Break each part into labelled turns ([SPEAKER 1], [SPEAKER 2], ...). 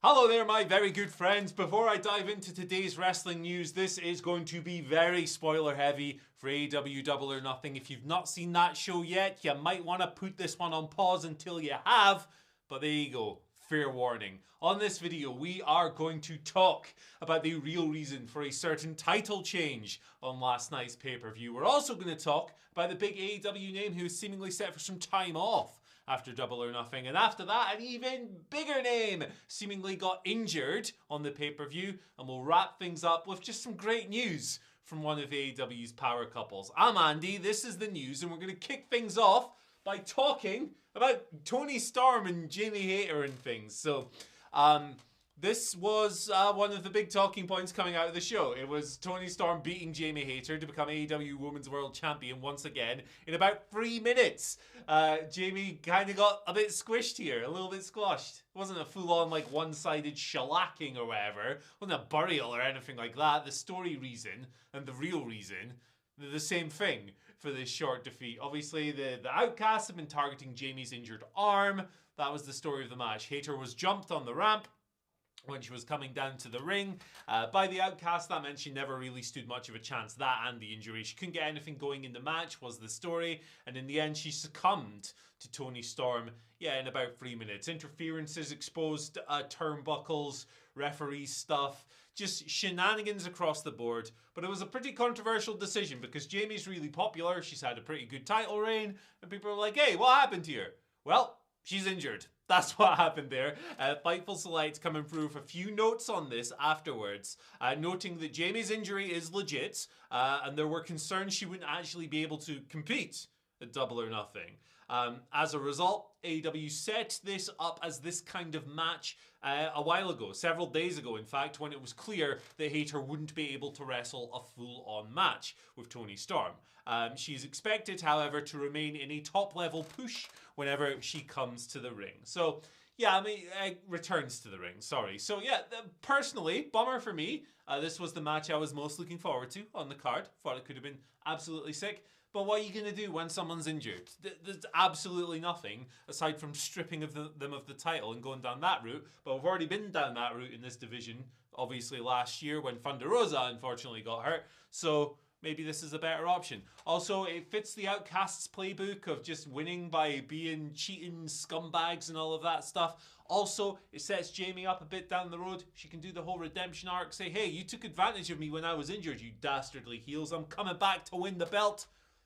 [SPEAKER 1] Hello there, my very good friends. Before I dive into today's wrestling news, this is going to be very spoiler heavy for AEW Double or Nothing. If you've not seen that show yet, you might want to put this one on pause until you have. But there you go. Fair warning. On this video, we are going to talk about the real reason for a certain title change on last night's pay-per-view. We're also going to talk about the big AEW name who is seemingly set for some time off after Double or Nothing. And after that, an even bigger name seemingly got injured on the pay-per-view. And we'll wrap things up with just some great news from one of AEW's power couples. I'm Andy, this is the news, and we're going to kick things off by talking about Toni Storm and Jamie Hayter and things. So, this was one of the big talking points coming out of the show. It was Toni Storm beating Jamie Hayter to become AEW Women's World Champion once again in about 3 minutes. Jamie kind of got a bit squished here, a little bit squashed. It wasn't a full-on like one-sided shellacking or whatever. It wasn't a burial or anything like that. The story reason and the real reason, they're the same thing for this short defeat. Obviously, the Outcasts have been targeting Jamie's injured arm. That was the story of the match. Hayter was jumped on the ramp when she was coming down to the ring by the Outcast. That meant she never really stood much of a chance. That and the injury. She couldn't get anything going in the match was the story. And in the end, she succumbed to Toni Storm, in about 3 minutes. Interferences, exposed turnbuckles, referee stuff, just shenanigans across the board. But it was a pretty controversial decision because Jamie's really popular. She's had a pretty good title reign. And people are like, hey, what happened here? Well, she's injured. That's what happened there. Fightful Select coming through with a few notes on this afterwards, noting that Jamie's injury is legit, and there were concerns she wouldn't actually be able to compete at Double or Nothing. As a result, AEW set this up as this kind of match a while ago, several days ago, in fact, when it was clear that Hayter wouldn't be able to wrestle a full-on match with Toni Storm. She's expected, however, to remain in a top-level push whenever she comes to the ring. So, returns to the ring, sorry. So, personally, bummer for me. This was the match I was most looking forward to on the card. Thought it could have been absolutely sick. But what are you going to do when someone's injured? There's absolutely nothing aside from stripping them of the title and going down that route. But we've already been down that route in this division, obviously last year when Thunder Rosa unfortunately got hurt. So maybe this is a better option. Also, it fits the Outcasts playbook of just winning by being cheating scumbags and all of that stuff. Also, it sets Jamie up a bit down the road. She can do the whole redemption arc, say, hey, you took advantage of me when I was injured, you dastardly heels. I'm coming back to win the belt.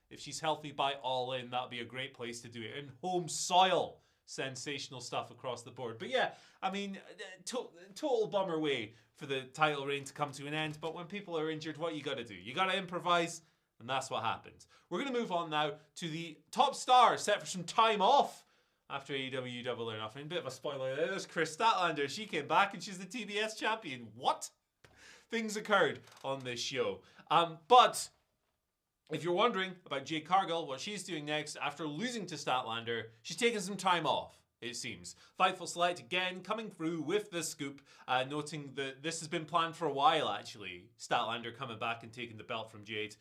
[SPEAKER 1] If she's healthy by All In, that'd be a great place to do it. In home soil. Sensational stuff across the board. But total bummer way for the title reign to come to an end. But when people are injured, what you got to do? You got to improvise, and that's what happens. We're going to move on now to the top star set for some time off after AEW Double or Nothing. Bit of a spoiler there. There's Kris Statlander. She came back and she's the TBS champion. What? Things occurred on this show. But if you're wondering about Jade Cargill, what she's doing next after losing to Statlander, she's taking some time off, it seems. Fightful Select again coming through with the scoop, noting that this has been planned for a while actually. Statlander coming back and taking the belt from Jade.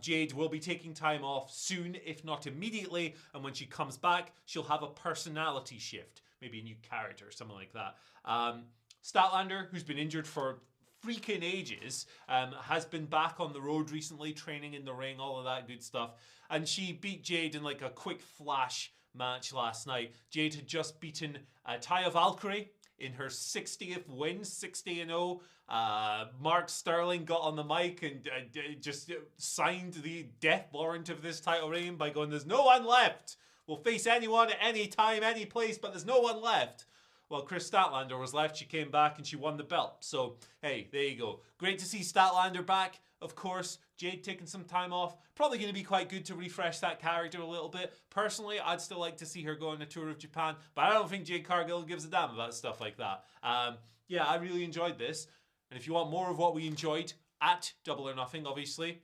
[SPEAKER 1] Jade will be taking time off soon, if not immediately, and when she comes back, she'll have a personality shift. Maybe a new character, something like that. Statlander, who's been injured for freaking ages, has been back on the road recently, training in the ring, all of that good stuff. And she beat Jade in like a quick flash match last night. Jade had just beaten Taya Valkyrie in her 60th win, 60-0. Mark Sterling got on the mic and just signed the death warrant of this title reign by going, there's no one left. We'll face anyone at any time, any place, but there's no one left. Well, Kris Statlander was left. She came back and she won the belt. So, hey, there you go. Great to see Statlander back. Of course, Jade taking some time off. Probably going to be quite good to refresh that character a little bit. Personally, I'd still like to see her go on a tour of Japan. But I don't think Jade Cargill gives a damn about stuff like that. I really enjoyed this. And if you want more of what we enjoyed at Double or Nothing, obviously,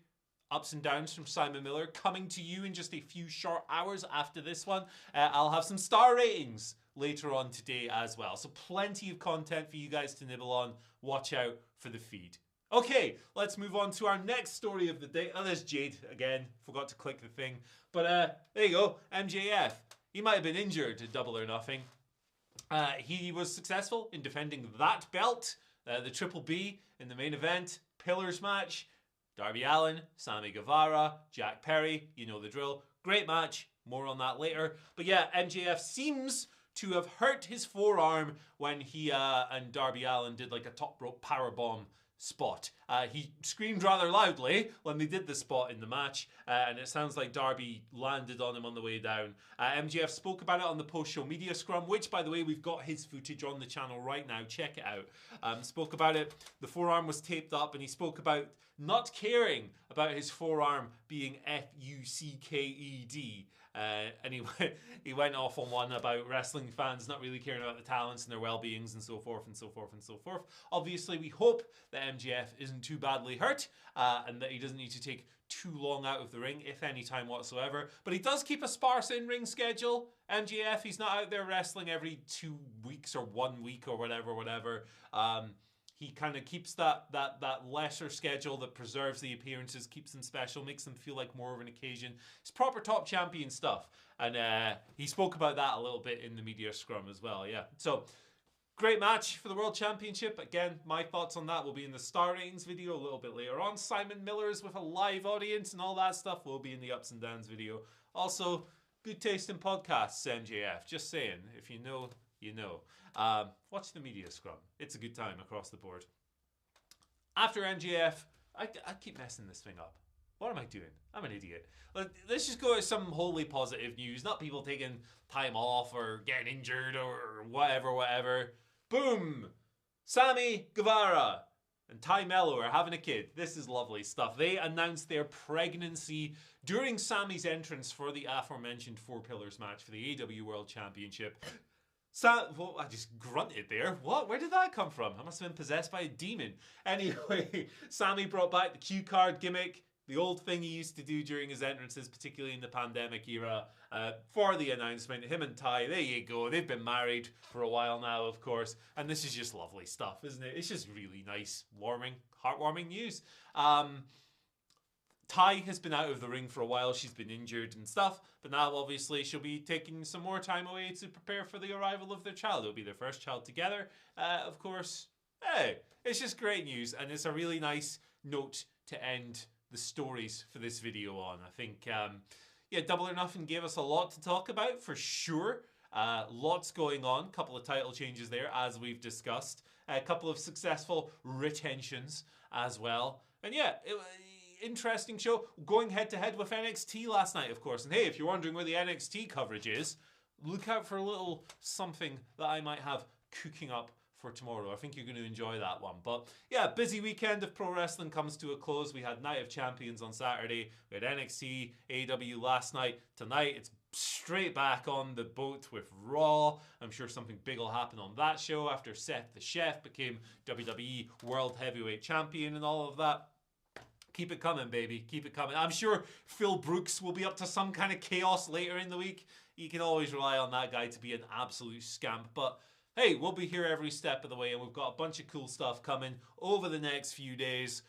[SPEAKER 1] ups and downs from Simon Miller coming to you in just a few short hours after this one. I'll have some star ratings later on today as well. So plenty of content for you guys to nibble on. Watch out for the feed. Okay, let's move on to our next story of the day. Oh, there's Jade again. Forgot to click the thing. But there you go, MJF. He might have been injured at Double or Nothing. He was successful in defending that belt, the Triple B in the main event, Pillars match. Darby Allin, Sammy Guevara, Jack Perry, you know the drill. Great match, more on that later. But yeah, MJF seems to have hurt his forearm when he and Darby Allin did like a top rope powerbomb spot. He screamed rather loudly when they did the spot in the match, and it sounds like Darby landed on him on the way down. MJF spoke about it on the post-show media scrum, which, by the way, we've got his footage on the channel right now. Check it out. Spoke about it. The forearm was taped up, and he spoke about not caring about his forearm being F-U-C-K-E-D. And he went off on one about wrestling fans not really caring about the talents and their well-beings and so forth and so forth and so forth. Obviously, we hope that MJF isn't too badly hurt and that he doesn't need to take too long out of the ring, if any time whatsoever. But he does keep a sparse in-ring schedule. MJF, he's not out there wrestling every 2 weeks or 1 week or whatever. He kind of keeps that lesser schedule that preserves the appearances, keeps them special, makes them feel like more of an occasion. It's proper top champion stuff. And he spoke about that a little bit in the media scrum as well, yeah. So, great match for the World Championship. Again, my thoughts on that will be in the Star Ratings video a little bit later on. Simon Miller's with a live audience and all that stuff will be in the Ups and Downs video. Also, good taste in podcasts, MJF. Just saying, if you know, you know. Watch the media scrum. It's a good time across the board. After MJF, I keep messing this thing up. What am I doing? I'm an idiot. Let's just go to some wholly positive news. Not people taking time off or getting injured or whatever. Boom! Sammy Guevara and Ty Mello are having a kid. This is lovely stuff. They announced their pregnancy during Sammy's entrance for the aforementioned Four Pillars match for the AEW World Championship. Well, I just grunted there. What? Where did that come from? I must have been possessed by a demon. Anyway, Sammy brought back the cue card gimmick, the old thing he used to do during his entrances, particularly in the pandemic era, for the announcement. Him and Ty, there you go. They've been married for a while now, of course. And this is just lovely stuff, isn't it? It's just really nice, heartwarming news. Ty has been out of the ring for a while. She's been injured and stuff. But now, obviously, she'll be taking some more time away to prepare for the arrival of their child. It'll be their first child together. Of course, hey, it's just great news. And it's a really nice note to end the stories for this video on. I think, yeah, Double or Nothing gave us a lot to talk about, for sure. Lots going on. Couple of title changes there, as we've discussed. A couple of successful retentions as well. And yeah, interesting show. Going head-to-head with NXT last night, of course. And hey, if you're wondering where the NXT coverage is, look out for a little something that I might have cooking up for tomorrow. I think you're going to enjoy that one. But yeah, busy weekend of pro wrestling comes to a close. We had Night of Champions on Saturday. We had NXT, AEW last night. Tonight, it's straight back on the boat with Raw. I'm sure something big will happen on that show after Seth the Chef became WWE World Heavyweight Champion and all of that. Keep it coming, baby. Keep it coming. I'm sure Phil Brooks will be up to some kind of chaos later in the week. You can always rely on that guy to be an absolute scamp. But hey, we'll be here every step of the way, and we've got a bunch of cool stuff coming over the next few days,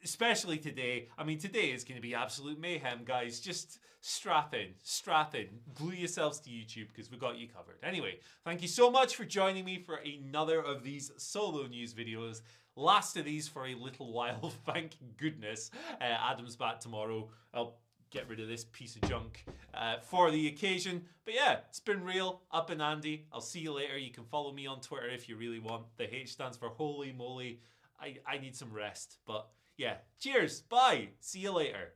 [SPEAKER 1] especially today. I mean, today is going to be absolute mayhem, guys. Just strap in. Glue yourselves to YouTube because we've got you covered. Anyway, thank you so much for joining me for another of these solo news videos. Last of these for a little while, thank goodness. Adam's back tomorrow. I'll get rid of this piece of junk for the occasion. But yeah, it's been real, up and Andy. I'll see you later. You can follow me on Twitter if you really want. The H stands for holy moly. I need some rest. But yeah, cheers. Bye. See you later.